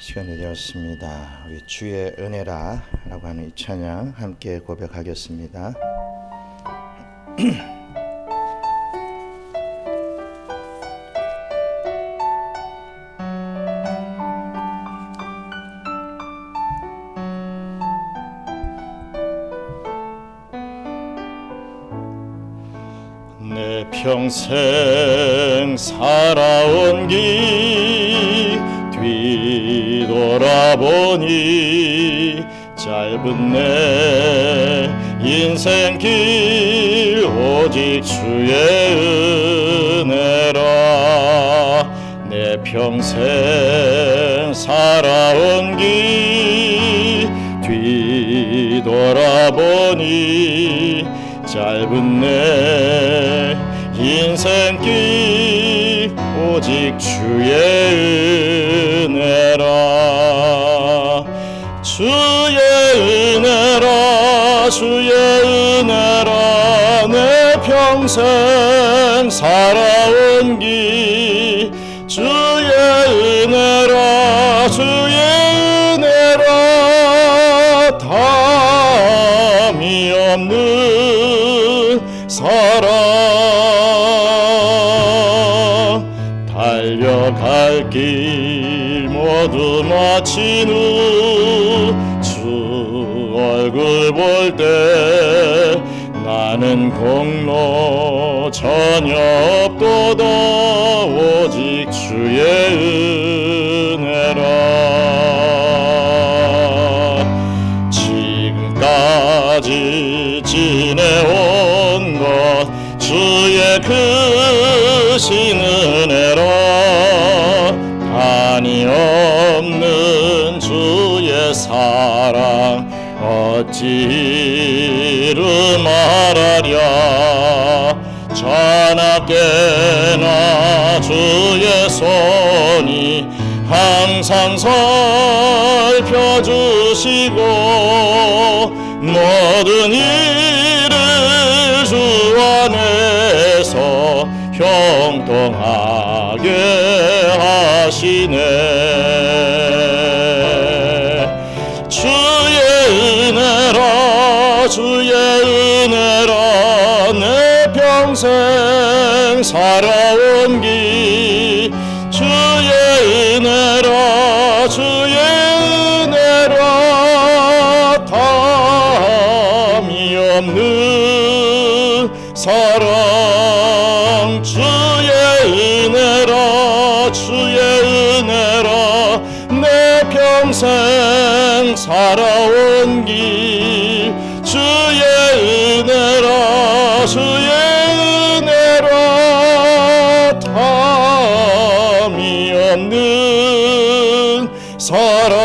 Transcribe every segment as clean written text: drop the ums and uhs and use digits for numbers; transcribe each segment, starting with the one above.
시간이 되었습니다. 우리 주의 은혜라 라고 하는 이 찬양 함께 고백하겠습니다. 내 평생 살아온 길 뒤돌아보니 짧은 내 인생길 오직 주의 은혜라. 내 평생 살아온 길 뒤돌아보니 짧은 내 인생길 오직 주의 은혜라. 주의 은혜라 주의 은혜라. 내 평생 살아온 길 주의 은혜라 주의 은혜라. 담이 없는 사랑 달려갈 길 모두 마친 후 주 얼굴 볼 때 나는 공로 전혀 없도다 오직 주의 은혜라. 지금까지 지내온 것 주의 크신 은혜라. 한이 없는 주의 사랑 어찌 이루 말하랴. 자나깨나 주의 손이 항상 살펴주시고 모든 일을 주 안에서 형통하게 하시네. 주의 은혜라 주의 은혜라. 내 평생 살아온 길 주의 은혜라 주의 은혜라. 담이 없는 사랑 주의 은혜라 주의 은혜라. 내 평생 살아온 길 주의 은혜라 주의 은혜라. 담이 없는 사랑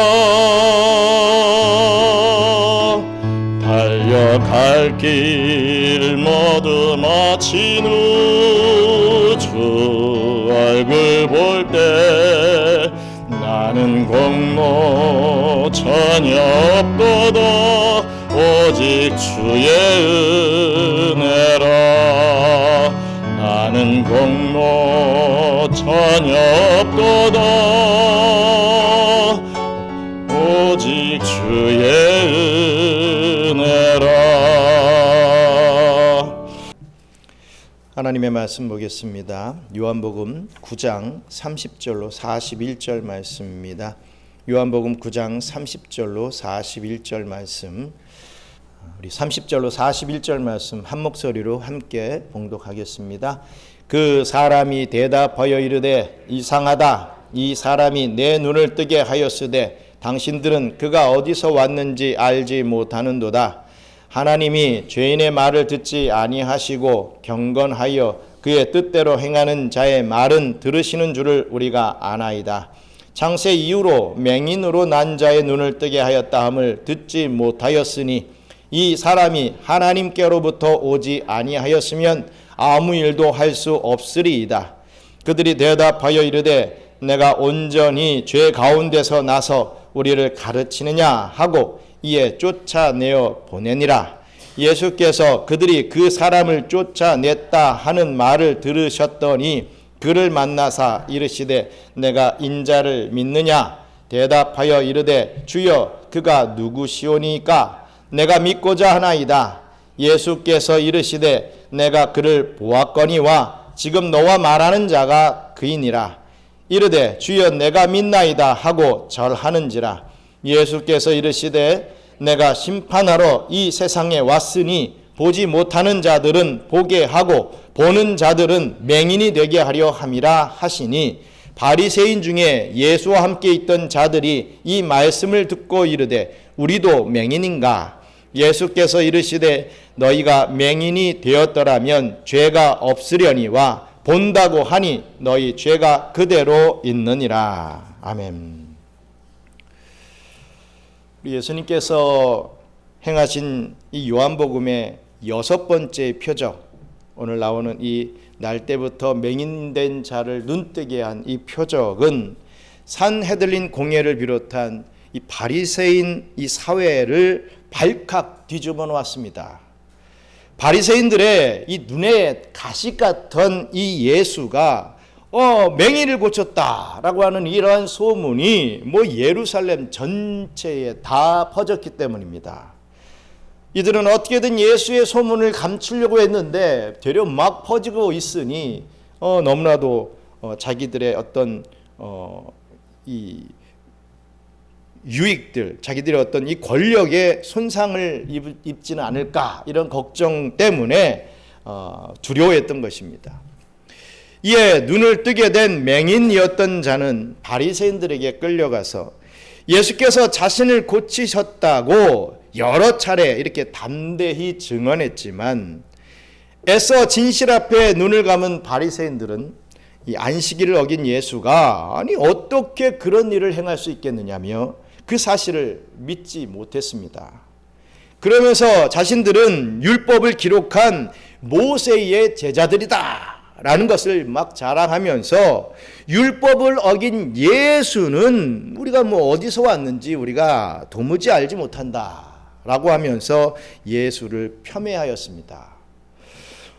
달려갈 길 모두 마친 후 주 얼굴 볼 때 나는 공로 전혀 없도다 오직 주의 은혜라. 나는 공로 전혀 없도다 오직 주의 은혜라. 하나님의 말씀 보겠습니다. 요한복음 9장 30절로 41절 말씀입니다. 요한복음 9장 30절로 41절 말씀, 우리 30절로 41절 말씀 한 목소리로 함께 봉독하겠습니다. 그 사람이 대답하여 이르되 이상하다. 이 사람이 내 눈을 뜨게 하였으되 당신들은 그가 어디서 왔는지 알지 못하는도다. 하나님이 죄인의 말을 듣지 아니하시고 경건하여 그의 뜻대로 행하는 자의 말은 들으시는 줄을 우리가 아나이다. 창세 이후로 맹인으로 난 자의 눈을 뜨게 하였다 함을 듣지 못하였으니 이 사람이 하나님께로부터 오지 아니하였으면 아무 일도 할 수 없으리이다. 그들이 대답하여 이르되 내가 온전히 죄 가운데서 나서 우리를 가르치느냐 하고 이에 쫓아내어 보내니라. 예수께서 그들이 그 사람을 쫓아냈다 하는 말을 들으셨더니 그를 만나사 이르시되 내가 인자를 믿느냐. 대답하여 이르되 주여 그가 누구시오니까 내가 믿고자 하나이다. 예수께서 이르시되 내가 그를 보았거니와 지금 너와 말하는 자가 그이니라. 이르되 주여 내가 믿나이다 하고 절하는지라. 예수께서 이르시되 내가 심판하러 이 세상에 왔으니 보지 못하는 자들은 보게 하고 보는 자들은 맹인이 되게 하려 함이라 하시니 바리새인 중에 예수와 함께 있던 자들이 이 말씀을 듣고 이르되 우리도 맹인인가? 예수께서 이르시되 너희가 맹인이 되었더라면 죄가 없으려니와 본다고 하니 너희 죄가 그대로 있느니라. 아멘. 예수님께서 행하신 이 요한복음의 6번째 표적, 오늘 나오는 이 날 때부터 맹인된 자를 눈뜨게 한 이 표적은 산헤들린 공회를 비롯한 이 바리새인 이 사회를 발칵 뒤집어 놓았습니다. 바리새인들의 이 눈에 가시 같은 이 예수가 맹인을 고쳤다라고 하는 이러한 소문이 예루살렘 전체에 다 퍼졌기 때문입니다. 이들은 어떻게든 예수의 소문을 감추려고 했는데 되려 막 퍼지고 있으니 너무나도 자기들의 어떤 이 유익들, 자기들의 어떤 이 권력에 손상을 입지는 않을까 이런 걱정 때문에 두려워했던 것입니다. 이에 눈을 뜨게 된 맹인이었던 자는 바리새인들에게 끌려가서 예수께서 자신을 고치셨다고 여러 차례 이렇게 담대히 증언했지만 애써 진실 앞에 눈을 감은 바리새인들은 이 안식일을 어긴 예수가 아니 어떻게 그런 일을 행할 수 있겠느냐며 그 사실을 믿지 못했습니다. 그러면서 자신들은 율법을 기록한 모세의 제자들이다 라는 것을 막 자랑하면서 율법을 어긴 예수는 우리가 어디서 왔는지 우리가 도무지 알지 못한다 라고 하면서 예수를 폄훼하였습니다.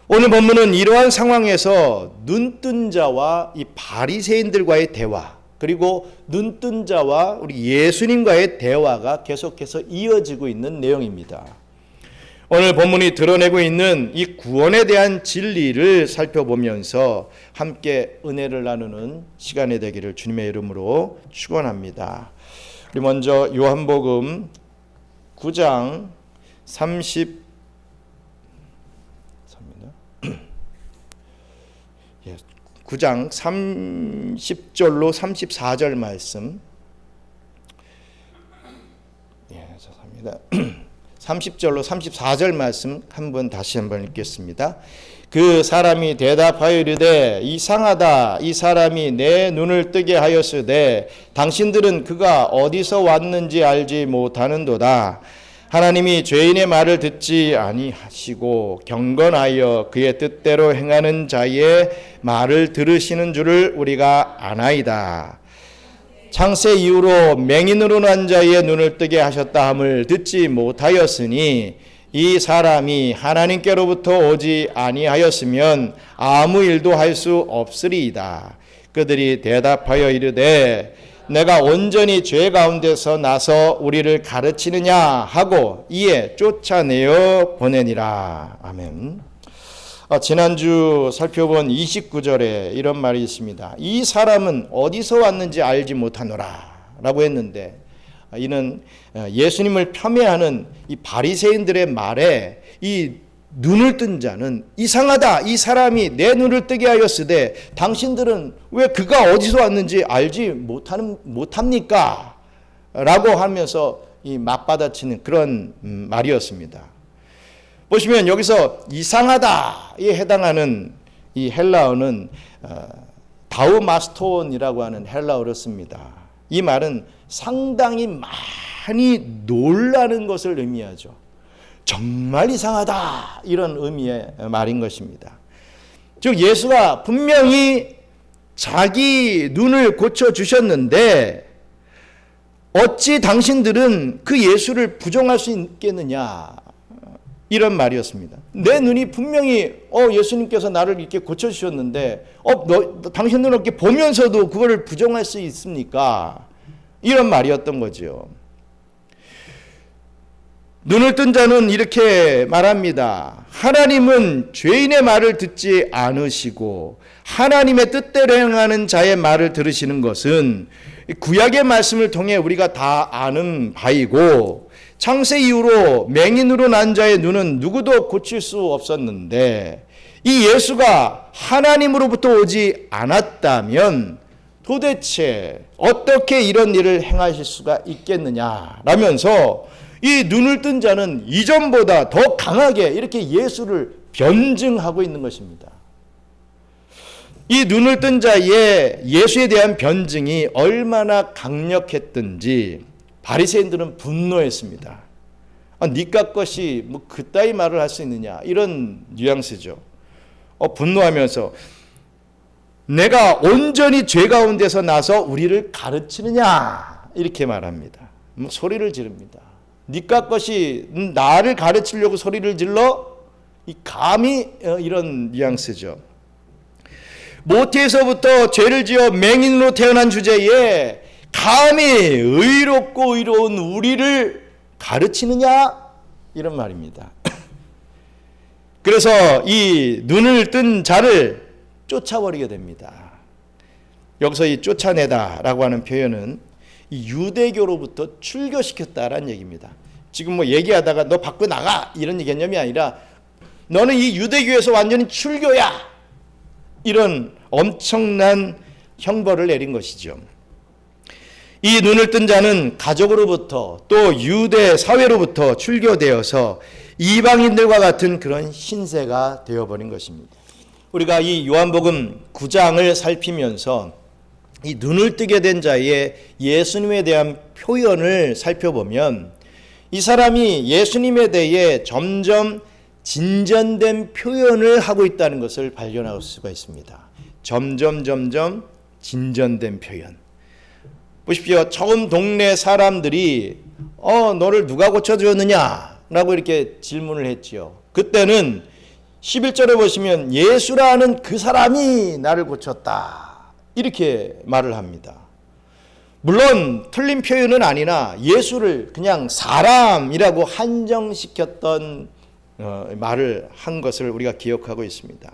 오늘 본문은 이러한 상황에서 눈뜬 자와 이 바리새인들과의 대화, 그리고 눈뜬 자와 우리 예수님과의 대화가 계속해서 이어지고 있는 내용입니다. 오늘 본문이 드러내고 있는 이 구원에 대한 진리를 살펴보면서 함께 은혜를 나누는 시간이 되기를 주님의 이름으로 축원합니다. 우리 먼저 요한복음 9장 9장 30절로 34절 말씀. 30절로 34절 말씀 다시 한번 읽겠습니다. 그 사람이 대답하여 이르되 이상하다. 이 사람이 내 눈을 뜨게 하였으되 당신들은 그가 어디서 왔는지 알지 못하는도다. 하나님이 죄인의 말을 듣지 아니하시고 경건하여 그의 뜻대로 행하는 자의 말을 들으시는 줄을 우리가 아나이다. 창세 이후로 맹인으로 난 자의 눈을 뜨게 하셨다 함을 듣지 못하였으니 이 사람이 하나님께로부터 오지 아니하였으면 아무 일도 할 수 없으리이다. 그들이 대답하여 이르되 내가 온전히 죄 가운데서 나서 우리를 가르치느냐 하고 이에 쫓아내어 보내니라. 아멘. 지난주 살펴본 29절에 이런 말이 있습니다. 이 사람은 어디서 왔는지 알지 못하노라 라고 했는데, 이는 예수님을 폄훼하는 이 바리새인들의 말에 이 눈을 뜬 자는 이상하다. 이 사람이 내 눈을 뜨게 하였으되 당신들은 왜 그가 어디서 왔는지 알지 못합니까? 라고 하면서 이 맞받아치는 그런 말이었습니다. 보시면 여기서 이상하다에 해당하는 이 헬라어는 다우마스톤이라고 하는 헬라어를 씁니다. 이 말은 상당히 많이 놀라는 것을 의미하죠. 정말 이상하다 이런 의미의 말인 것입니다. 즉 예수가 분명히 자기 눈을 고쳐주셨는데 어찌 당신들은 그 예수를 부정할 수 있겠느냐 이런 말이었습니다. 내 눈이 분명히 예수님께서 나를 이렇게 고쳐주셨는데 당신들은 이렇게 보면서도 그거를 부정할 수 있습니까? 이런 말이었던 거죠. 눈을 뜬 자는 이렇게 말합니다. 하나님은 죄인의 말을 듣지 않으시고 하나님의 뜻대로 행하는 자의 말을 들으시는 것은 구약의 말씀을 통해 우리가 다 아는 바이고, 창세 이후로 맹인으로 난 자의 눈은 누구도 고칠 수 없었는데, 이 예수가 하나님으로부터 오지 않았다면 도대체 어떻게 이런 일을 행하실 수가 있겠느냐라면서 이 눈을 뜬 자는 이전보다 더 강하게 이렇게 예수를 변증하고 있는 것입니다. 이 눈을 뜬 자의 예수에 대한 변증이 얼마나 강력했든지 바리새인들은 분노했습니다. 니까 것이 뭐 그따위 말을 할 수 있느냐, 이런 뉘앙스죠. 분노하면서 내가 온전히 죄 가운데서 나서 우리를 가르치느냐, 이렇게 말합니다. 소리를 지릅니다. 니까 것이 나를 가르치려고 소리를 질러? 이 감히, 이런 뉘앙스죠. 모태에서부터 죄를 지어 맹인으로 태어난 주제에 감히 의롭고 의로운 우리를 가르치느냐, 이런 말입니다. 그래서 이 눈을 뜬 자를 쫓아버리게 됩니다. 여기서 이 쫓아내다라고 하는 표현은 이 유대교로부터 출교시켰다라는 얘기입니다. 지금 뭐 얘기하다가 너 밖으로 나가, 이런 개념이 아니라 너는 이 유대교에서 완전히 출교야, 이런 엄청난 형벌을 내린 것이죠. 이 눈을 뜬 자는 가족으로부터 또 유대 사회로부터 출교되어서 이방인들과 같은 그런 신세가 되어버린 것입니다. 우리가 이 요한복음 9장을 살피면서 이 눈을 뜨게 된 자의 예수님에 대한 표현을 살펴보면 이 사람이 예수님에 대해 점점 진전된 표현을 하고 있다는 것을 발견할 수가 있습니다. 점점 진전된 표현. 보십시오. 처음 동네 사람들이 너를 누가 고쳐주었느냐 라고 이렇게 질문을 했지요. 그때는 11절에 보시면 예수라는 그 사람이 나를 고쳤다, 이렇게 말을 합니다. 물론 틀린 표현은 아니나 예수를 그냥 사람이라고 한정시켰던 말을 한 것을 우리가 기억하고 있습니다.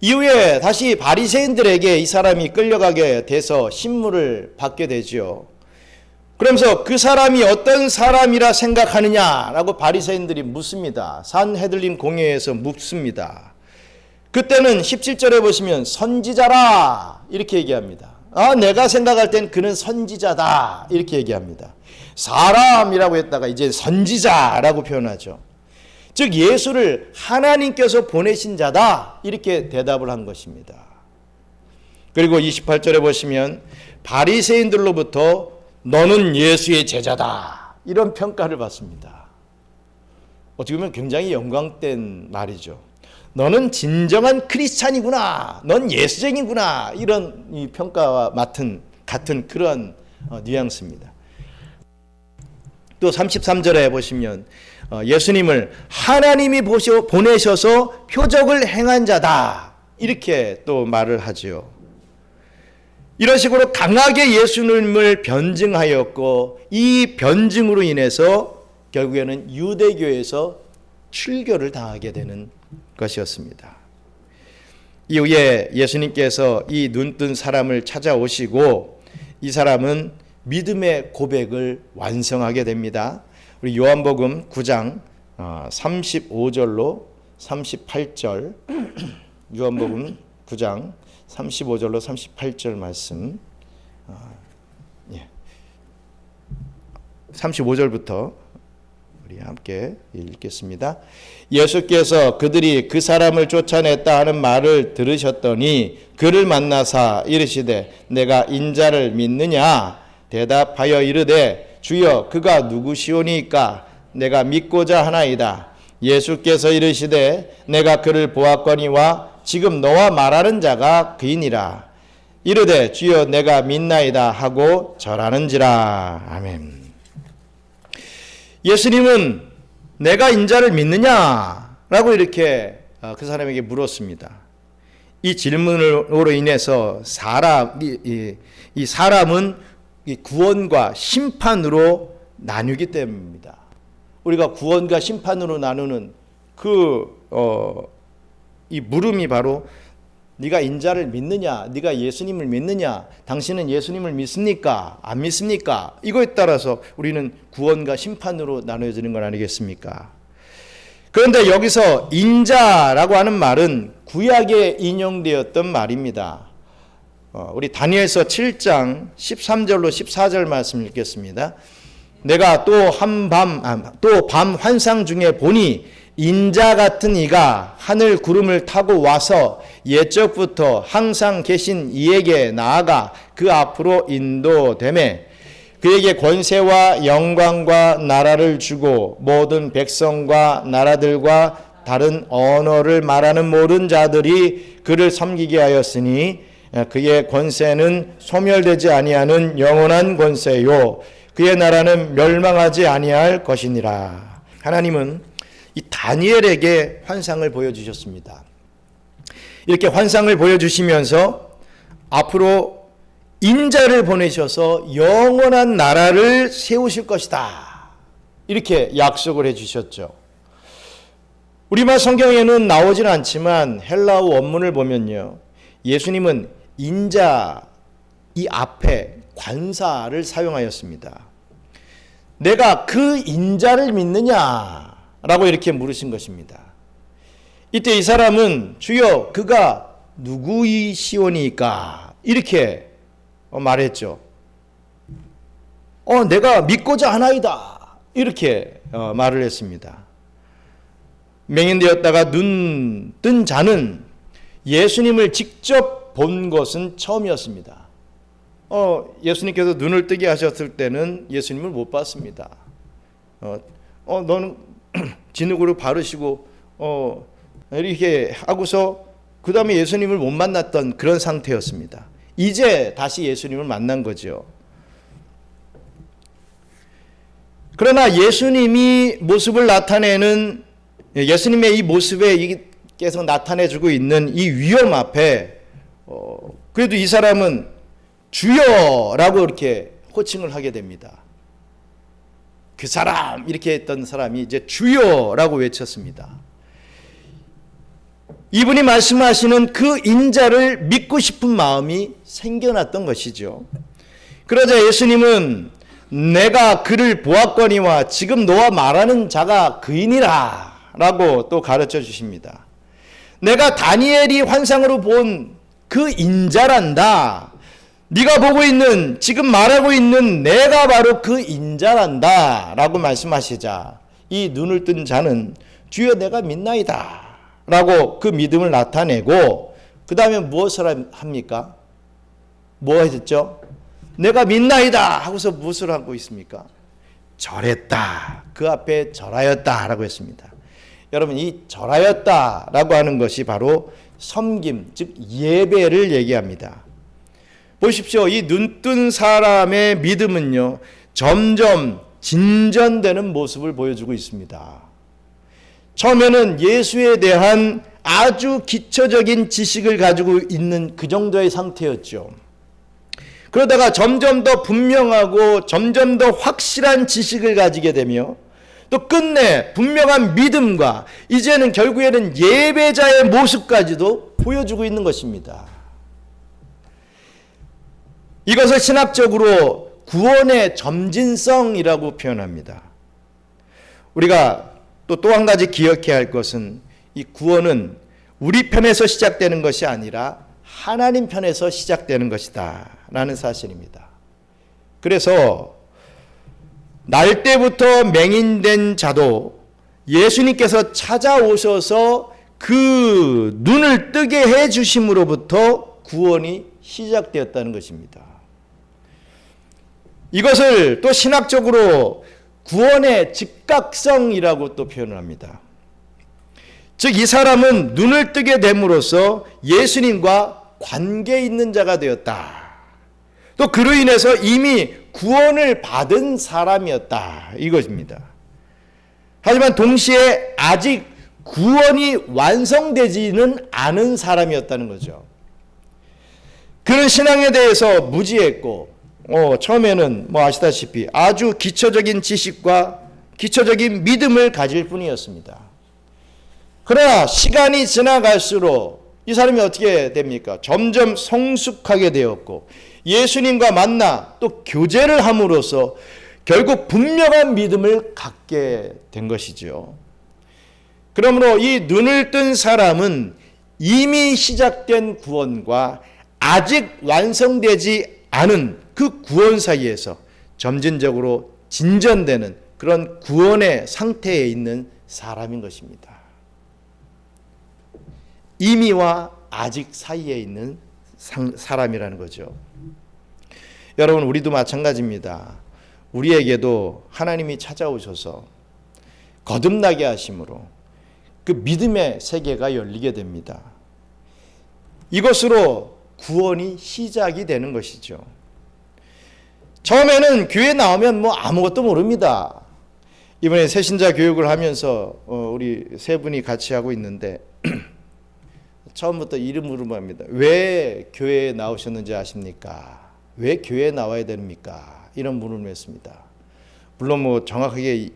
이후에 다시 바리새인들에게 이 사람이 끌려가게 돼서 신문을 받게 되죠. 그러면서 그 사람이 어떤 사람이라 생각하느냐라고 바리새인들이 묻습니다. 산헤들림 공회에서 묻습니다. 그때는 17절에 보시면 선지자라, 이렇게 얘기합니다. 내가 생각할 땐 그는 선지자다, 이렇게 얘기합니다. 사람이라고 했다가 이제 선지자라고 표현하죠. 즉 예수를 하나님께서 보내신 자다, 이렇게 대답을 한 것입니다. 그리고 28절에 보시면 바리새인들로부터 너는 예수의 제자다, 이런 평가를 받습니다. 어떻게 보면 굉장히 영광된 말이죠. 너는 진정한 크리스찬이구나, 넌 예수쟁이구나, 이런 이 평가와 같은 그런 뉘앙스입니다. 또 33절에 보시면 예수님을 하나님이 보내셔서 표적을 행한 자다, 이렇게 또 말을 하죠. 이런 식으로 강하게 예수님을 변증하였고, 이 변증으로 인해서 결국에는 유대교에서 출교를 당하게 되는 것이었습니다. 이후에 예수님께서 이 눈뜬 사람을 찾아오시고 이 사람은 믿음의 고백을 완성하게 됩니다. 우리 요한복음 9장 35절로 38절, 요한복음 9장 35절로 38절 말씀, 35절부터 우리 함께 읽겠습니다. 예수께서 그들이 그 사람을 쫓아냈다 하는 말을 들으셨더니 그를 만나사 이르시되 내가 인자를 믿느냐? 대답하여 이르되 주여 그가 누구시오니까? 내가 믿고자 하나이다. 예수께서 이르시되 내가 그를 보았거니와 지금 너와 말하는 자가 그이니라. 이르되 주여 내가 믿나이다 하고 절하는지라. 아멘. 예수님은 내가 인자를 믿느냐? 라고 이렇게 그 사람에게 물었습니다. 이 질문으로 인해서 이 사람은 이 구원과 심판으로 나누기 때문입니다. 우리가 구원과 심판으로 나누는 이 물음이 바로 네가 인자를 믿느냐, 네가 예수님을 믿느냐, 당신은 예수님을 믿습니까? 안 믿습니까? 이거에 따라서 우리는 구원과 심판으로 나눠지는 건 아니겠습니까? 그런데 여기서 인자라고 하는 말은 구약에 인용되었던 말입니다. 우리 다니엘서 7장 13절로 14절 말씀 읽겠습니다. 내가 또 밤 환상 중에 보니 인자 같은 이가 하늘 구름을 타고 와서 옛적부터 항상 계신 이에게 나아가 그 앞으로 인도되매 그에게 권세와 영광과 나라를 주고 모든 백성과 나라들과 다른 언어를 말하는 모든 자들이 그를 섬기게 하였으니 그의 권세는 소멸되지 아니하는 영원한 권세요 그의 나라는 멸망하지 아니할 것이니라. 하나님은 이 다니엘에게 환상을 보여주셨습니다. 이렇게 환상을 보여주시면서 앞으로 인자를 보내셔서 영원한 나라를 세우실 것이다. 이렇게 약속을 해주셨죠. 우리말 성경에는 나오진 않지만 헬라어 원문을 보면요. 예수님은 인자 이 앞에 관사를 사용하였습니다. 내가 그 인자를 믿느냐? 라고 이렇게 물으신 것입니다. 이때 이 사람은 주여 그가 누구이시오니까? 이렇게 말했죠. 내가 믿고자 하나이다. 이렇게 말을 했습니다. 맹인되었다가 눈 뜬 자는 예수님을 직접 본 것은 처음이었습니다. 예수님께서 눈을 뜨게 하셨을 때는 예수님을 못 봤습니다. 너는 진흙으로 바르시고 이렇게 하고서 그 다음에 예수님을 못 만났던 그런 상태였습니다. 이제 다시 예수님을 만난 거죠. 그러나 예수님이 모습을 나타내는 예수님의 이 모습에 계속 나타내주고 있는 이 위험 앞에 그래도 이 사람은 주여라고 이렇게 호칭을 하게 됩니다. 그 사람 이렇게 했던 사람이 이제 주여라고 외쳤습니다. 이분이 말씀하시는 그 인자를 믿고 싶은 마음이 생겨났던 것이죠. 그러자 예수님은 내가 그를 보았거니와 지금 너와 말하는 자가 그이니라 라고 또 가르쳐 주십니다. 내가 다니엘이 환상으로 본 그 인자란다. 네가 보고 있는 지금 말하고 있는 내가 바로 그 인자란다 라고 말씀하시자 이 눈을 뜬 자는 주여 내가 믿나이다 라고 그 믿음을 나타내고 그 다음에 무엇을 합니까? 뭐 했죠? 내가 믿나이다 하고서 무엇을 하고 있습니까? 절했다. 그 앞에 절하였다 라고 했습니다. 여러분 이 절하였다 라고 하는 것이 바로 섬김 즉 예배를 얘기합니다. 보십시오. 이 눈뜬 사람의 믿음은요 점점 진전되는 모습을 보여주고 있습니다. 처음에는 예수에 대한 아주 기초적인 지식을 가지고 있는 그 정도의 상태였죠. 그러다가 점점 더 분명하고 점점 더 확실한 지식을 가지게 되며 또 끝내 분명한 믿음과 이제는 결국에는 예배자의 모습까지도 보여주고 있는 것입니다. 이것을 신학적으로 구원의 점진성이라고 표현합니다. 우리가 또 한 가지 기억해야 할 것은 이 구원은 우리 편에서 시작되는 것이 아니라 하나님 편에서 시작되는 것이다 라는 사실입니다. 그래서 날 때부터 맹인된 자도 예수님께서 찾아오셔서 그 눈을 뜨게 해 주심으로부터 구원이 시작되었다는 것입니다. 이것을 또 신학적으로 구원의 즉각성이라고 또 표현을 합니다. 즉 이 사람은 눈을 뜨게 됨으로써 예수님과 관계 있는 자가 되었다. 또 그로 인해서 이미 구원을 받은 사람이었다. 이것입니다. 하지만 동시에 아직 구원이 완성되지는 않은 사람이었다는 거죠. 그는 신앙에 대해서 무지했고 처음에는 아시다시피 아주 기초적인 지식과 기초적인 믿음을 가질 뿐이었습니다. 그러나 시간이 지나갈수록 이 사람이 어떻게 됩니까? 점점 성숙하게 되었고 예수님과 만나 또 교제를 함으로써 결국 분명한 믿음을 갖게 된 것이죠. 그러므로 이 눈을 뜬 사람은 이미 시작된 구원과 아직 완성되지 않은 그 구원 사이에서 점진적으로 진전되는 그런 구원의 상태에 있는 사람인 것입니다. 이미와 아직 사이에 있는 사람이라는 거죠. 여러분, 우리도 마찬가지입니다. 우리에게도 하나님이 찾아오셔서 거듭나게 하심으로 그 믿음의 세계가 열리게 됩니다. 이것으로 구원이 시작이 되는 것이죠. 처음에는 교회 나오면 아무것도 모릅니다. 이번에 새신자 교육을 하면서 우리 세 분이 같이 하고 있는데 처음부터 이름으로 합니다. 왜 교회에 나오셨는지 아십니까? 왜 교회에 나와야 됩니까? 이런 물음을 했습니다. 물론 정확하게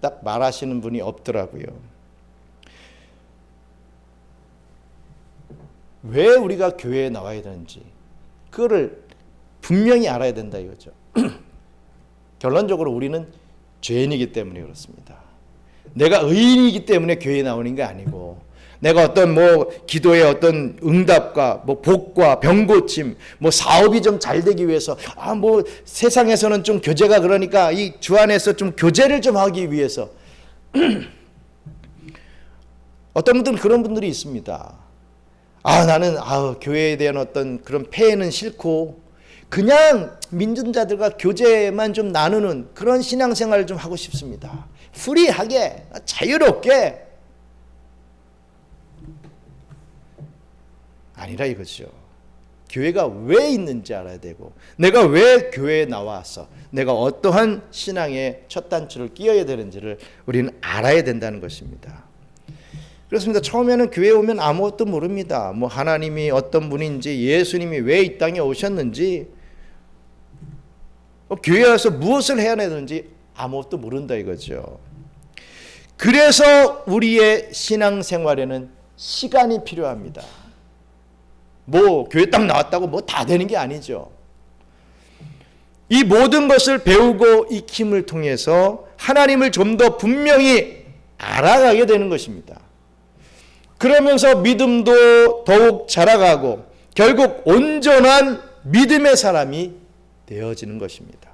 딱 말하시는 분이 없더라고요. 왜 우리가 교회에 나와야 되는지 그거를 분명히 알아야 된다 이거죠. 결론적으로 우리는 죄인이기 때문에 그렇습니다. 내가 의인이기 때문에 교회에 나오는 게 아니고 내가 어떤 기도의 어떤 응답과 복과 병고침 사업이 좀 잘 되기 위해서 세상에서는 좀 교제가 그러니까 이 주 안에서 좀 교제를 좀 하기 위해서 어떤 분들은 그런 분들이 있습니다. 나는 교회에 대한 어떤 그런 폐해는 싫고 그냥 민중자들과 교제만 좀 나누는 그런 신앙생활을 좀 하고 싶습니다. 프리하게 자유롭게. 아니라 이거죠. 교회가 왜 있는지 알아야 되고 내가 왜 교회에 나와서 내가 어떠한 신앙의 첫 단추를 끼워야 되는지를 우리는 알아야 된다는 것입니다. 그렇습니다. 처음에는 교회에 오면 아무것도 모릅니다. 하나님이 어떤 분인지 예수님이 왜 이 땅에 오셨는지 교회에 와서 무엇을 해야 되는지 아무것도 모른다 이거죠. 그래서 우리의 신앙생활에는 시간이 필요합니다. 교회 딱 나왔다고 다 되는 게 아니죠. 이 모든 것을 배우고 익힘을 통해서 하나님을 좀 더 분명히 알아가게 되는 것입니다. 그러면서 믿음도 더욱 자라가고 결국 온전한 믿음의 사람이 되어지는 것입니다.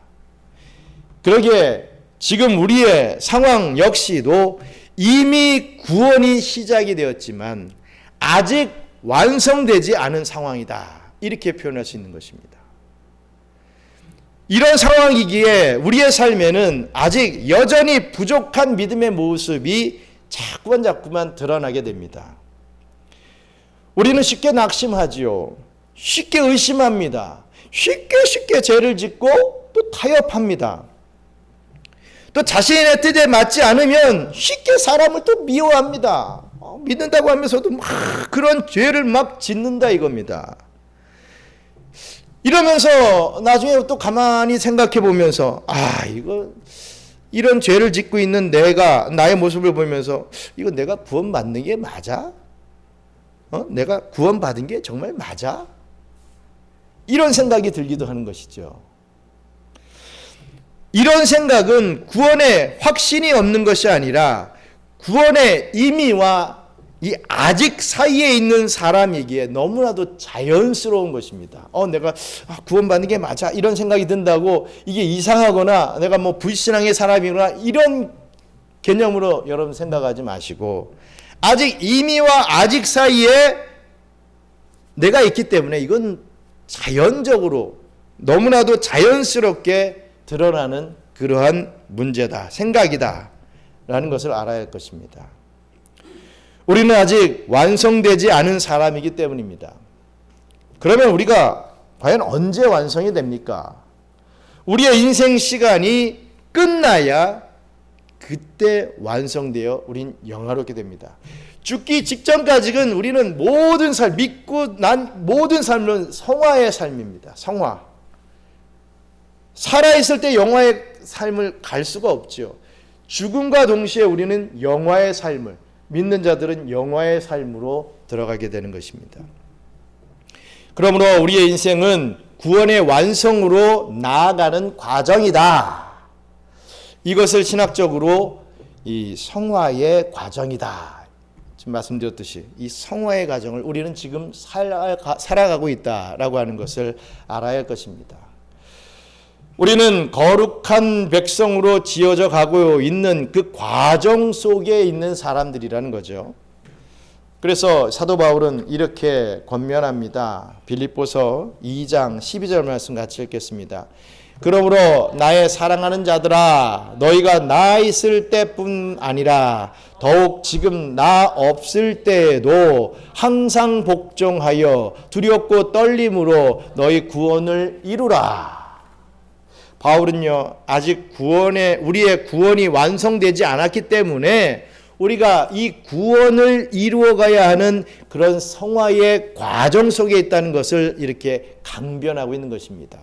그러기에 지금 우리의 상황 역시도 이미 구원이 시작이 되었지만 아직 완성되지 않은 상황이다. 이렇게 표현할 수 있는 것입니다. 이런 상황이기에 우리의 삶에는 아직 여전히 부족한 믿음의 모습이 자꾸만 드러나게 됩니다. 우리는 쉽게 낙심하지요. 쉽게 의심합니다. 쉽게 죄를 짓고 또 타협합니다. 또 자신의 뜻에 맞지 않으면 쉽게 사람을 또 미워합니다. 믿는다고 하면서도 그런 죄를 짓는다 이겁니다. 이러면서 나중에 또 가만히 생각해 보면서 이런 죄를 짓고 있는 나의 모습을 보면서 이거 내가 구원받는 게 맞아? 내가 구원받은 게 정말 맞아? 이런 생각이 들기도 하는 것이죠. 이런 생각은 구원에 확신이 없는 것이 아니라 구원의 의미와 이 아직 사이에 있는 사람이기에 너무나도 자연스러운 것입니다. 내가 구원받는 게 맞아 이런 생각이 든다고 이게 이상하거나 내가 불신앙의 사람이거나 이런 개념으로 여러분 생각하지 마시고 아직 의미와 아직 사이에 내가 있기 때문에 이건 자연적으로 너무나도 자연스럽게 드러나는 그러한 문제다, 생각이다 라는 것을 알아야 할 것입니다. 우리는 아직 완성되지 않은 사람이기 때문입니다. 그러면 우리가 과연 언제 완성이 됩니까? 우리의 인생 시간이 끝나야 그때 완성되어 우린 영화롭게 됩니다. 죽기 직전까지는 우리는 모든 삶, 믿고 난 모든 삶은 성화의 삶입니다. 성화. 살아있을 때 영화의 삶을 갈 수가 없죠. 죽음과 동시에 우리는 영화의 삶을, 믿는 자들은 영화의 삶으로 들어가게 되는 것입니다. 그러므로 우리의 인생은 구원의 완성으로 나아가는 과정이다. 이것을 신학적으로 이 성화의 과정이다. 지금 말씀드렸듯이 이 성화의 과정을 우리는 지금 살아가고 있다라고 하는 것을 알아야 할 것입니다. 우리는 거룩한 백성으로 지어져 가고 있는 그 과정 속에 있는 사람들이라는 거죠. 그래서 사도 바울은 이렇게 권면합니다. 빌립보서 2장 12절 말씀 같이 읽겠습니다. 그러므로 나의 사랑하는 자들아, 너희가 나 있을 때뿐 아니라 더욱 지금 나 없을 때에도 항상 복종하여 두렵고 떨림으로 너희 구원을 이루라. 바울은요, 아직 우리의 구원이 완성되지 않았기 때문에 우리가 이 구원을 이루어가야 하는 그런 성화의 과정 속에 있다는 것을 이렇게 강변하고 있는 것입니다.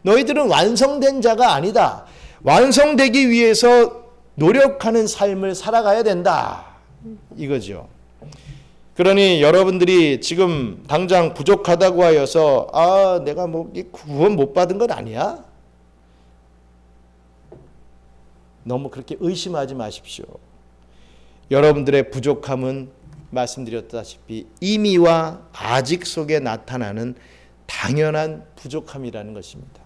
너희들은 완성된 자가 아니다. 완성되기 위해서 노력하는 삶을 살아가야 된다. 이거죠. 그러니 여러분들이 지금 당장 부족하다고 하여서 내가 구원 못 받은 건 아니야? 너무 그렇게 의심하지 마십시오. 여러분들의 부족함은 말씀드렸다시피 임의와 아직 속에 나타나는 당연한 부족함이라는 것입니다.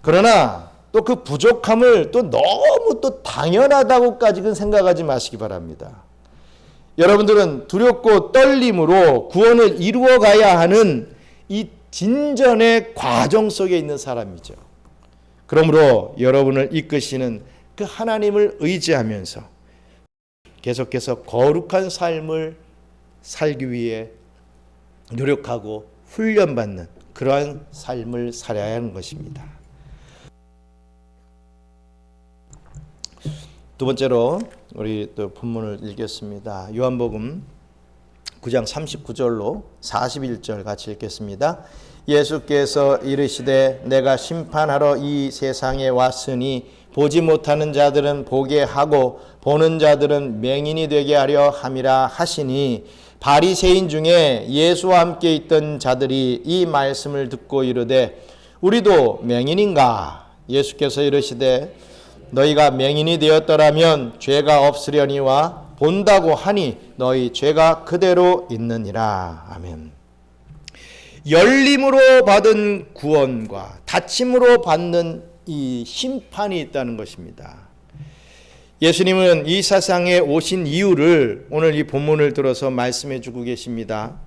그러나 또 그 부족함을 또 너무 또 당연하다고까지는 생각하지 마시기 바랍니다. 여러분들은 두렵고 떨림으로 구원을 이루어 가야 하는 이 진전의 과정 속에 있는 사람이죠. 그러므로 여러분을 이끄시는 그 하나님을 의지하면서 계속해서 거룩한 삶을 살기 위해 노력하고 훈련받는 그러한 삶을 살아야 하는 것입니다. 두 번째로 우리 또 본문을 읽겠습니다. 요한복음 9장 39절로 41절 같이 읽겠습니다. 예수께서 이르시되 내가 심판하러 이 세상에 왔으니 보지 못하는 자들은 보게 하고 보는 자들은 맹인이 되게 하려 함이라 하시니 바리새인 중에 예수와 함께 있던 자들이 이 말씀을 듣고 이르되 우리도 맹인인가? 예수께서 이르시되 너희가 맹인이 되었더라면 죄가 없으려니와 본다고 하니 너희 죄가 그대로 있느니라. 아멘. 열림으로 받은 구원과 닫힘으로 받는 이 심판이 있다는 것입니다. 예수님은 이 세상에 오신 이유를 오늘 이 본문을 들어서 말씀해 주고 계십니다.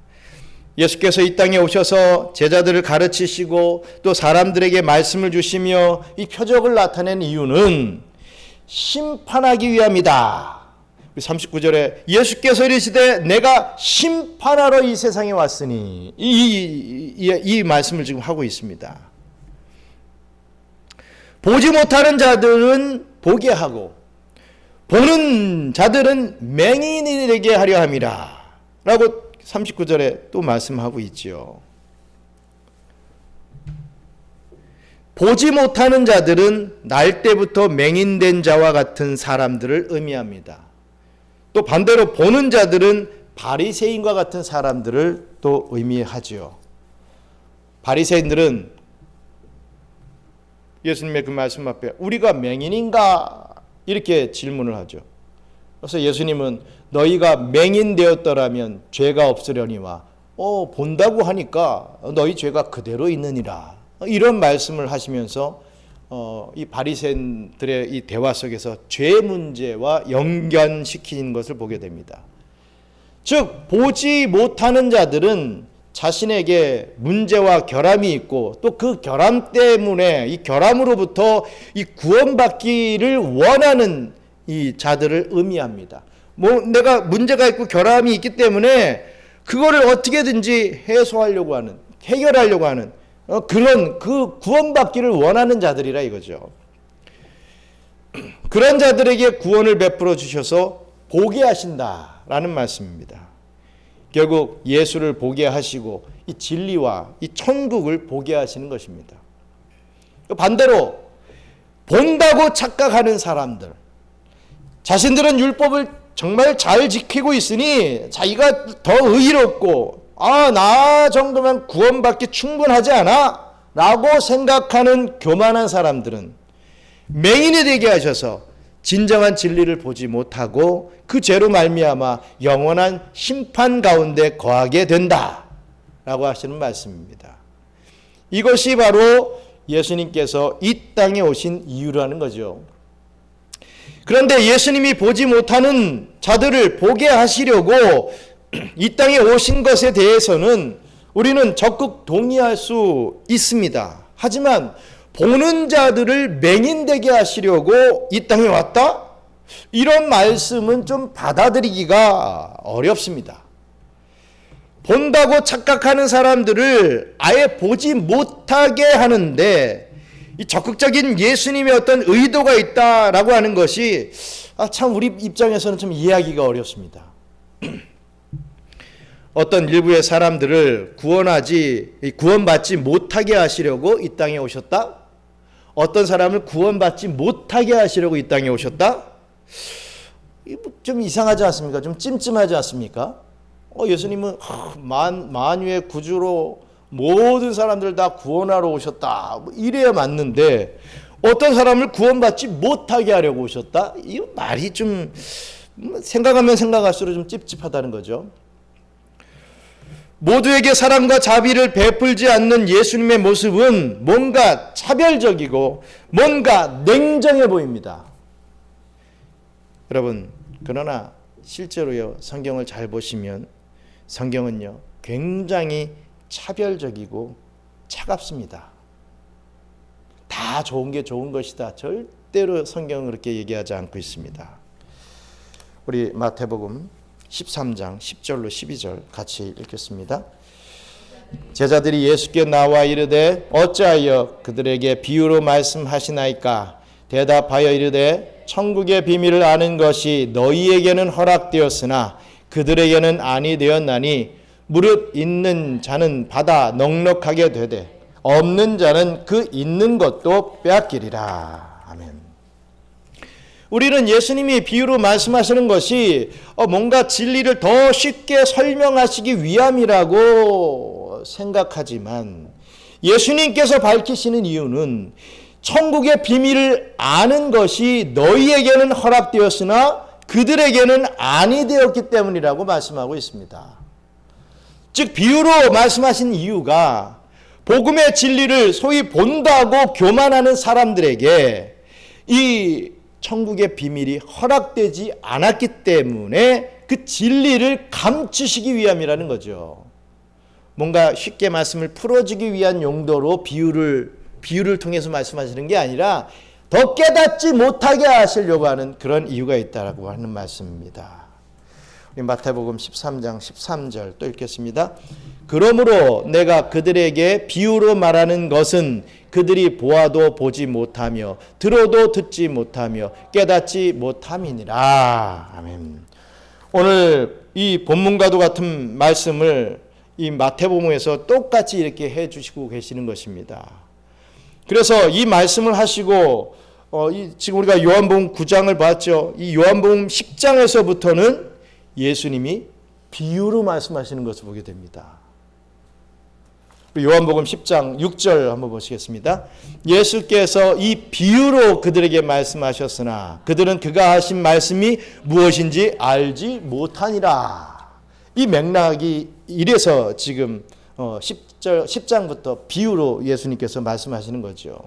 예수께서 이 땅에 오셔서 제자들을 가르치시고 또 사람들에게 말씀을 주시며 이 표적을 나타낸 이유는 심판하기 위함이다. 39절에 예수께서 이르시되 내가 심판하러 이 세상에 왔으니 이 말씀을 지금 하고 있습니다. 보지 못하는 자들은 보게 하고 보는 자들은 맹인이 되게 하려 함이라 라고 39절에 또 말씀하고 있지요. 보지 못하는 자들은 날 때부터 맹인된 자와 같은 사람들을 의미합니다. 또 반대로 보는 자들은 바리새인과 같은 사람들을 또 의미하지요. 바리새인들은 예수님의 그 말씀 앞에 우리가 맹인인가? 이렇게 질문을 하죠. 그래서 예수님은 너희가 맹인 되었더라면 죄가 없으려니와 본다고 하니까 너희 죄가 그대로 있느니라. 이런 말씀을 하시면서 이 바리새인들의 이 대화 속에서 죄 문제와 연관시키는 것을 보게 됩니다. 즉 보지 못하는 자들은 자신에게 문제와 결함이 있고 또 그 결함 때문에 이 결함으로부터 이 구원받기를 원하는 이 자들을 의미합니다. 내가 문제가 있고 결함이 있기 때문에 그거를 어떻게든지 해소하려고 하는, 해결하려고 하는 그런 그 구원받기를 원하는 자들이라 이거죠. 그런 자들에게 구원을 베풀어 주셔서 보게 하신다라는 말씀입니다. 결국 예수를 보게 하시고 이 진리와 이 천국을 보게 하시는 것입니다. 반대로 본다고 착각하는 사람들, 자신들은 율법을 정말 잘 지키고 있으니 자기가 더 의롭고 나 정도면 구원받기 충분하지 않아? 라고 생각하는 교만한 사람들은 맹인이 되게 하셔서 진정한 진리를 보지 못하고 그 죄로 말미암아 영원한 심판 가운데 거하게 된다 라고 하시는 말씀입니다. 이것이 바로 예수님께서 이 땅에 오신 이유라는 거죠. 그런데 예수님이 보지 못하는 자들을 보게 하시려고 이 땅에 오신 것에 대해서는 우리는 적극 동의할 수 있습니다. 하지만 보는 자들을 맹인되게 하시려고 이 땅에 왔다? 이런 말씀은 좀 받아들이기가 어렵습니다. 본다고 착각하는 사람들을 아예 보지 못하게 하는데 이 적극적인 예수님의 어떤 의도가 있다라고 하는 것이 참 우리 입장에서는 좀 이해하기가 어렵습니다. 어떤 일부의 사람들을 구원받지 못하게 하시려고 이 땅에 오셨다? 어떤 사람을 구원받지 못하게 하시려고 이 땅에 오셨다? 좀 이상하지 않습니까? 좀 찜찜하지 않습니까? 예수님은 만유의 구주로 모든 사람들 다 구원하러 오셨다. 이래야 맞는데 어떤 사람을 구원받지 못하게 하려고 오셨다? 이 말이 좀 생각하면 생각할수록 좀 찝찝하다는 거죠. 모두에게 사랑과 자비를 베풀지 않는 예수님의 모습은 뭔가 차별적이고 뭔가 냉정해 보입니다. 여러분, 그러나 실제로요, 성경을 잘 보시면 성경은요, 굉장히 차별적이고 차갑습니다. 다 좋은 게 좋은 것이다. 절대로 성경은 그렇게 얘기하지 않고 있습니다. 우리 마태복음 13장 10절로 12절 같이 읽겠습니다. 제자들이 예수께 나와 이르되 어찌하여 그들에게 비유로 말씀하시나이까? 대답하여 이르되 천국의 비밀을 아는 것이 너희에게는 허락되었으나 그들에게는 아니 되었나니 무릇 있는 자는 받아 넉넉하게 되되 없는 자는 그 있는 것도 빼앗기리라. 아멘. 우리는 예수님이 비유로 말씀하시는 것이 뭔가 진리를 더 쉽게 설명하시기 위함이라고 생각하지만 예수님께서 밝히시는 이유는 천국의 비밀을 아는 것이 너희에게는 허락되었으나 그들에게는 아니 되었기 때문이라고 말씀하고 있습니다. 즉 비유로 말씀하신 이유가 복음의 진리를 소위 본다고 교만하는 사람들에게 이 천국의 비밀이 허락되지 않았기 때문에 그 진리를 감추시기 위함이라는 거죠. 뭔가 쉽게 말씀을 풀어주기 위한 용도로 비유를 통해서 말씀하시는 게 아니라 더 깨닫지 못하게 하시려고 하는 그런 이유가 있다라고 하는 말씀입니다. 우리 마태복음 13장 13절 또 읽겠습니다. 그러므로 내가 그들에게 비유로 말하는 것은 그들이 보아도 보지 못하며 들어도 듣지 못하며 깨닫지 못함이니라. 아멘. 오늘 이 본문과도 같은 말씀을 이 마태복음에서 똑같이 이렇게 해주시고 계시는 것입니다. 그래서 이 말씀을 하시고 지금 우리가 요한복음 9장을 봤죠. 이 요한복음 10장에서부터는 예수님이 비유로 말씀하시는 것을 보게 됩니다. 요한복음 10장 6절 한번 보시겠습니다. 예수께서 이 비유로 그들에게 말씀하셨으나 그들은 그가 하신 말씀이 무엇인지 알지 못하니라. 이 맥락이 이래서 지금 10장부터 비유로 예수님께서 말씀하시는 거죠.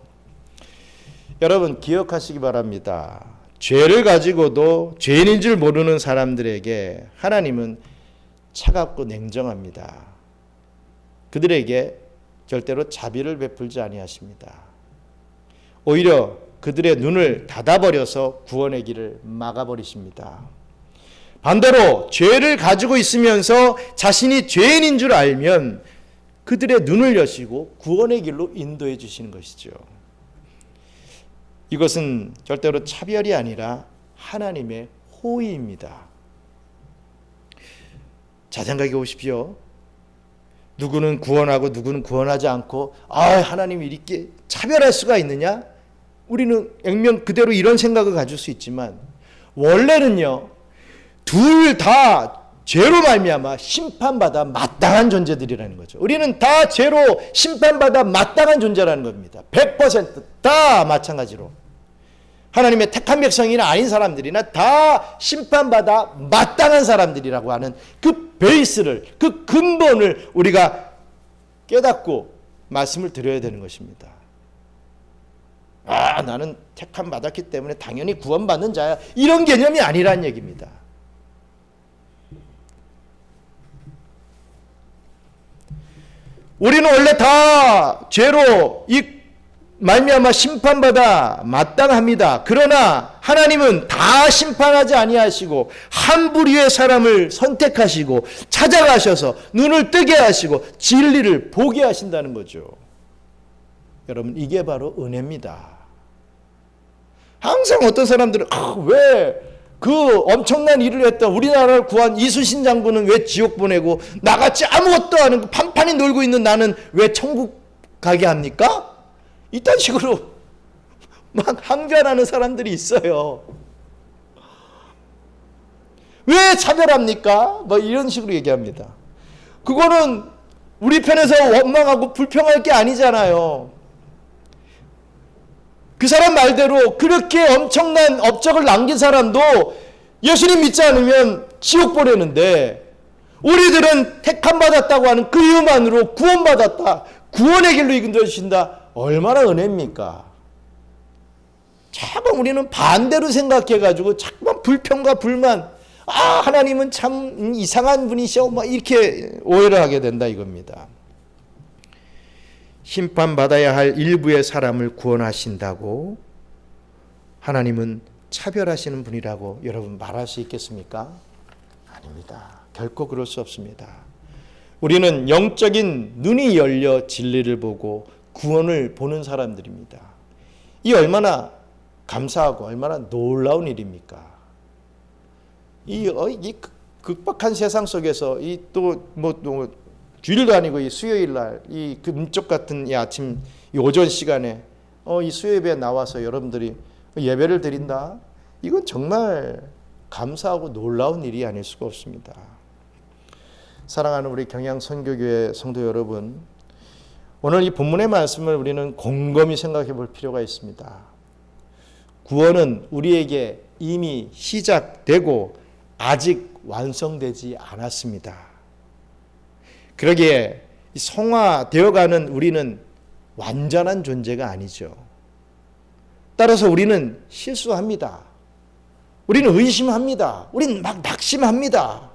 여러분 기억하시기 바랍니다. 죄를 가지고도 죄인인 줄 모르는 사람들에게 하나님은 차갑고 냉정합니다. 그들에게 절대로 자비를 베풀지 아니하십니다. 오히려 그들의 눈을 닫아버려서 구원의 길을 막아버리십니다. 반대로 죄를 가지고 있으면서 자신이 죄인인 줄 알면 그들의 눈을 여시고 구원의 길로 인도해 주시는 것이죠. 이것은 절대로 차별이 아니라 하나님의 호의입니다. 자, 생각해 보십시오. 누구는 구원하고 누구는 구원하지 않고 하나님이 이렇게 차별할 수가 있느냐? 우리는 액면 그대로 이런 생각을 가질 수 있지만 원래는요, 둘 다 죄로 말미암아 심판받아 마땅한 존재들이라는 거죠. 우리는 다 죄로 심판받아 마땅한 존재라는 겁니다. 100%다 마찬가지로. 하나님의 택한 백성이나 아닌 사람들이나 다 심판받아 마땅한 사람들이라고 하는 그 베이스를, 그 근본을 우리가 깨닫고 말씀을 드려야 되는 것입니다. 나는 택함 받았기 때문에 당연히 구원받는 자야, 이런 개념이 아니란 얘기입니다. 우리는 원래 다 죄로 이 말미암아 심판받아 마땅합니다. 그러나 하나님은 다 심판하지 아니하시고 한 부류의 사람을 선택하시고 찾아가셔서 눈을 뜨게 하시고 진리를 보게 하신다는 거죠. 여러분, 이게 바로 은혜입니다. 항상 어떤 사람들은 왜 그 엄청난 일을 했던 우리나라를 구한 이순신 장군은 왜 지옥 보내고 나같이 아무것도 안 하고 판판히 놀고 있는 나는 왜 천국 가게 합니까? 이딴 식으로 막 항변하는 사람들이 있어요. 왜 차별합니까? 뭐 이런 식으로 얘기합니다. 그거는 우리 편에서 원망하고 불평할 게 아니잖아요. 그 사람 말대로 그렇게 엄청난 업적을 남긴 사람도 예수님 믿지 않으면 지옥 보내는데, 우리들은 택함 받았다고 하는 그 이유만으로 구원받았다, 구원의 길로 이끌어 주신다, 얼마나 은혜입니까? 자꾸 우리는 반대로 생각해가지고 자꾸만 불평과 불만, 하나님은 참 이상한 분이셔, 막 이렇게 오해를 하게 된다 이겁니다. 심판받아야 할 일부의 사람을 구원하신다고 하나님은 차별하시는 분이라고 여러분 말할 수 있겠습니까? 아닙니다. 결코 그럴 수 없습니다. 우리는 영적인 눈이 열려 진리를 보고 구원을 보는 사람들입니다. 이 얼마나 감사하고 얼마나 놀라운 일입니까? 이 극박한 세상 속에서 주일도 아니고 이 수요일 날 이 금쪽 같은 이 아침 이 오전 시간에 이 수요예배에 나와서 여러분들이 예배를 드린다. 이건 정말 감사하고 놀라운 일이 아닐 수가 없습니다. 사랑하는 우리 경양 선교교회 성도 여러분, 오늘 이 본문의 말씀을 우리는 곰곰이 생각해 볼 필요가 있습니다. 구원은 우리에게 이미 시작되고 아직 완성되지 않았습니다. 그러기에 성화되어가는 우리는 완전한 존재가 아니죠. 따라서 우리는 실수합니다. 우리는 의심합니다. 우리는 막 낙심합니다.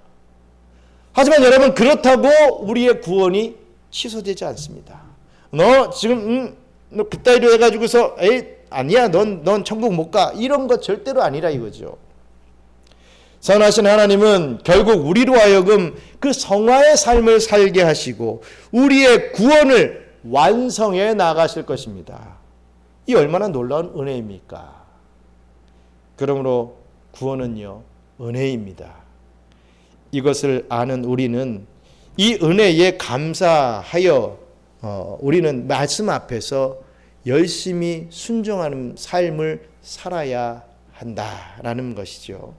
하지만 여러분, 그렇다고 우리의 구원이 취소되지 않습니다. 너 지금 너 그따위로 해가지고서 아니야, 넌 천국 못 가, 이런 거 절대로 아니라 이거죠. 선하신 하나님은 결국 우리로 하여금 그 성화의 삶을 살게 하시고 우리의 구원을 완성해 나가실 것입니다. 이 얼마나 놀라운 은혜입니까? 그러므로 구원은요, 은혜입니다. 이것을 아는 우리는 이 은혜에 감사하여 우리는 말씀 앞에서 열심히 순종하는 삶을 살아야 한다라는 것이죠.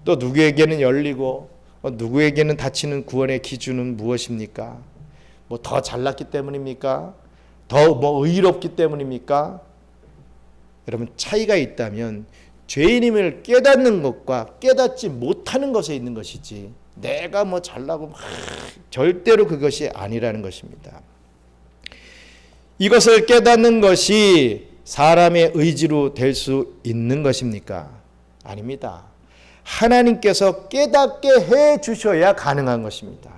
또 누구에게는 열리고 누구에게는 닫히는 구원의 기준은 무엇입니까? 더 잘났기 때문입니까? 더 의롭기 때문입니까? 여러분, 차이가 있다면 죄인임을 깨닫는 것과 깨닫지 못하는 것에 있는 것이지, 내가 잘나고 절대로 그것이 아니라는 것입니다. 이것을 깨닫는 것이 사람의 의지로 될 수 있는 것입니까? 아닙니다. 하나님께서 깨닫게 해 주셔야 가능한 것입니다.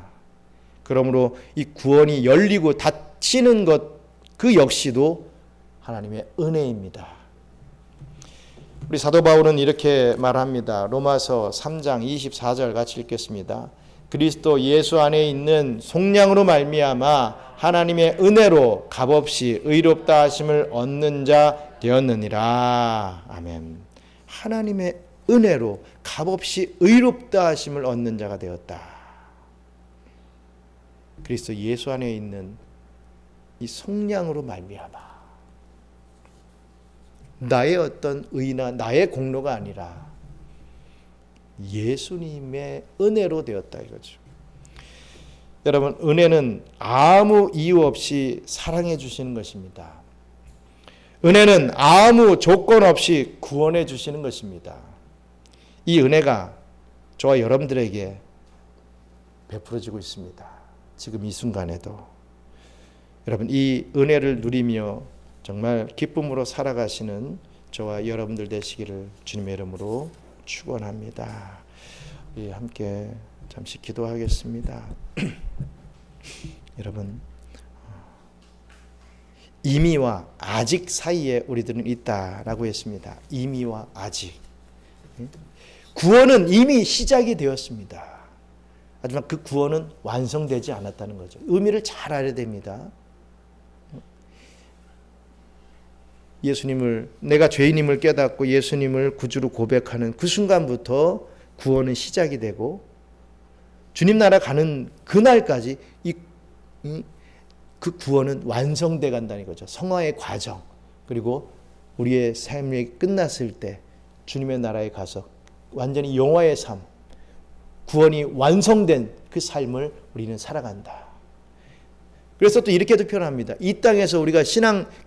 그러므로 이 구원이 열리고 닫히는 것, 그 역시도 하나님의 은혜입니다. 우리 사도 바울은 이렇게 말합니다. 로마서 3장 24절 같이 읽겠습니다. 그리스도 예수 안에 있는 속량으로 말미암아 하나님의 은혜로 값없이 의롭다 하심을 얻는 자 되었느니라. 아멘. 하나님의 은혜로 값없이 의롭다 하심을 얻는 자가 되었다. 그리스도 예수 안에 있는 이 속량으로 말미암아 나의 어떤 의나 나의 공로가 아니라 예수님의 은혜로 되었다 이거죠. 여러분, 은혜는 아무 이유 없이 사랑해 주시는 것입니다. 은혜는 아무 조건 없이 구원해 주시는 것입니다. 이 은혜가 저와 여러분들에게 베풀어지고 있습니다. 지금 이 순간에도. 여러분, 이 은혜를 누리며 정말 기쁨으로 살아가시는 저와 여러분들 되시기를 주님의 이름으로 축원합니다. 우리 함께 잠시 기도하겠습니다. 여러분, 이미와 아직 사이에 우리들은 있다라고 했습니다. 이미와 아직. 구원은 이미 시작이 되었습니다. 하지만 그 구원은 완성되지 않았다는 거죠. 의미를 잘 알아야 됩니다. 예수님을, 내가 죄인임을 깨닫고 예수님을 구주로 고백하는 그 순간부터 구원은 시작이 되고 주님 나라 가는 그날까지 그 구원은 완성돼 간다는 거죠. 성화의 과정. 그리고 우리의 삶이 끝났을 때 주님의 나라에 가서 완전히 영화의 삶, 구원이 완성된 그 삶을 우리는 살아간다. 그래서 또 이렇게도 표현합니다. 이 땅에서 우리가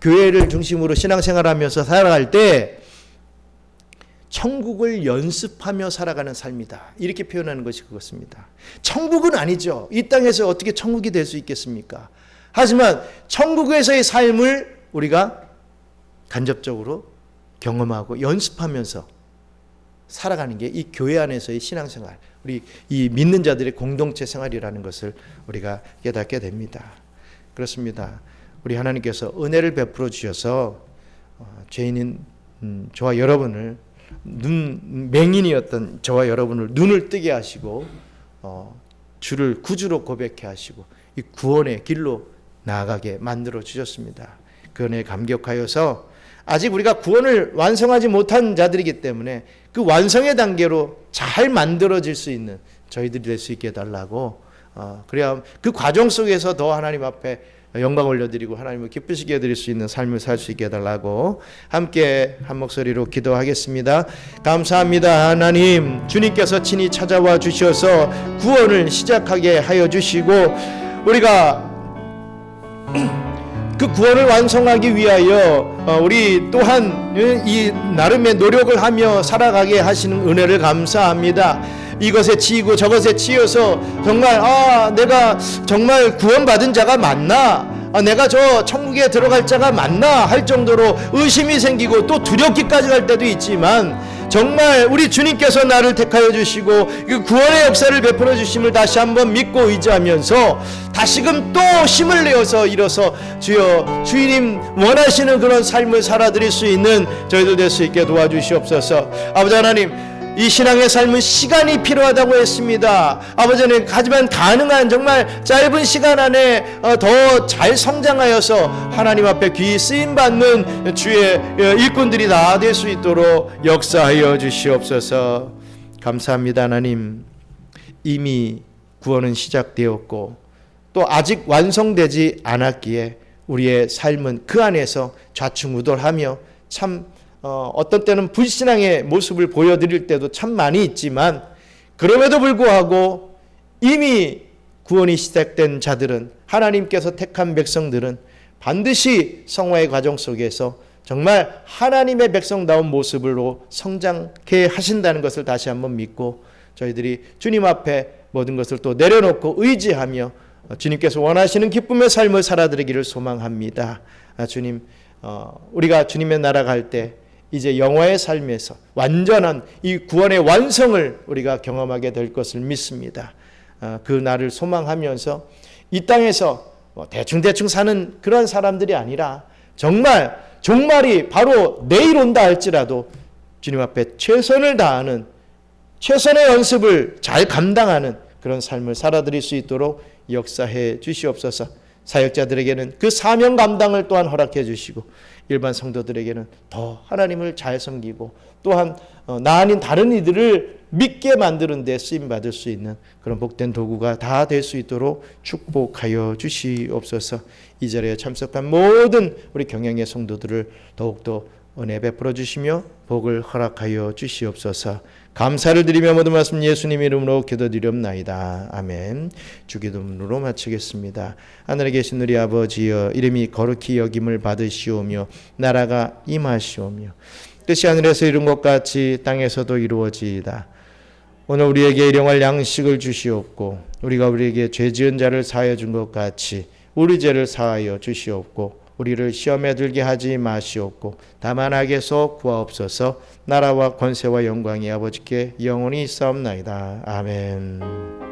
교회를 중심으로 신앙생활하면서 살아갈 때 천국을 연습하며 살아가는 삶이다. 이렇게 표현하는 것이 그것입니다. 천국은 아니죠. 이 땅에서 어떻게 천국이 될 수 있겠습니까? 하지만 천국에서의 삶을 우리가 간접적으로 경험하고 연습하면서 살아가는 게 이 교회 안에서의 신앙생활, 우리 이 믿는 자들의 공동체 생활이라는 것을 우리가 깨닫게 됩니다. 그렇습니다. 우리 하나님께서 은혜를 베풀어 주셔서 죄인인 저와 여러분을 맹인이었던 저와 여러분을 눈을 뜨게 하시고 주를 구주로 고백해 하시고 이 구원의 길로 나아가게 만들어 주셨습니다. 그 은혜에 감격하여서 아직 우리가 구원을 완성하지 못한 자들이기 때문에 그 완성의 단계로 잘 만들어질 수 있는 저희들이 될 수 있게 해달라고, 그래야 그 과정 속에서 더 하나님 앞에 영광 올려드리고 하나님을 기쁘시게 해드릴 수 있는 삶을 살 수 있게 해달라고 함께 한 목소리로 기도하겠습니다. 감사합니다. 하나님, 주님께서 친히 찾아와 주셔서 구원을 시작하게 하여 주시고 우리가 그 구원을 완성하기 위하여 우리 또한 이 나름의 노력을 하며 살아가게 하시는 은혜를 감사합니다. 이것에 치이고 저것에 치여서 정말 내가 정말 구원받은 자가 맞나? 내가 저 천국에 들어갈 자가 맞나? 할 정도로 의심이 생기고 또 두렵기까지 할 때도 있지만 정말 우리 주님께서 나를 택하여 주시고 그 구원의 역사를 베풀어 주심을 다시 한번 믿고 의지하면서 다시금 또 힘을 내어서 일어서 주여 주님 원하시는 그런 삶을 살아드릴 수 있는 저희들 될 수 있게 도와주시옵소서. 아버지 하나님, 이 신앙의 삶은 시간이 필요하다고 했습니다. 아버지 하나님, 하지만 가능한 정말 짧은 시간 안에 더 잘 성장하여서 하나님 앞에 귀히 쓰임받는 주의 일꾼들이 다 될 수 있도록 역사하여 주시옵소서. 감사합니다. 하나님, 이미 구원은 시작되었고 또 아직 완성되지 않았기에 우리의 삶은 그 안에서 좌충우돌하며 참 어떤 때는 불신앙의 모습을 보여드릴 때도 참 많이 있지만 그럼에도 불구하고 이미 구원이 시작된 자들은, 하나님께서 택한 백성들은 반드시 성화의 과정 속에서 정말 하나님의 백성다운 모습으로 성장케 하신다는 것을 다시 한번 믿고 저희들이 주님 앞에 모든 것을 또 내려놓고 의지하며 주님께서 원하시는 기쁨의 삶을 살아드리기를 소망합니다. 주님, 우리가 주님의 나라 갈 때 이제 영화의 삶에서 완전한 이 구원의 완성을 우리가 경험하게 될 것을 믿습니다. 그 날을 소망하면서 이 땅에서 대충 사는 그런 사람들이 아니라 정말 종말이 바로 내일 온다 할지라도 주님 앞에 최선을 다하는, 최선의 연습을 잘 감당하는 그런 삶을 살아드릴 수 있도록 역사해 주시옵소서. 사역자들에게는 그 사명 감당을 또한 허락해 주시고 일반 성도들에게는 더 하나님을 잘 섬기고 또한 나 아닌 다른 이들을 믿게 만드는 데 쓰임받을 수 있는 그런 복된 도구가 다 될 수 있도록 축복하여 주시옵소서. 이 자리에 참석한 모든 우리 경영의 성도들을 더욱더 은혜 베풀어 주시며 복을 허락하여 주시옵소서. 감사를 드리며 모든 말씀 예수님 이름으로 기도드리옵나이다. 아멘. 주기도문으로 마치겠습니다. 하늘에 계신 우리 아버지여, 이름이 거룩히 여김을 받으시오며 나라가 임하시오며 뜻이 하늘에서 이룬 것 같이 땅에서도 이루어지이다. 오늘 우리에게 일용할 양식을 주시옵고 우리가 우리에게 죄 지은 자를 사하여 준 것 같이 우리 죄를 사하여 주시옵고 우리를 시험에 들게 하지 마시옵고 다만 악에서 구하옵소서. 나라와 권세와 영광이 아버지께 영원히 있사옵나이다. 아멘.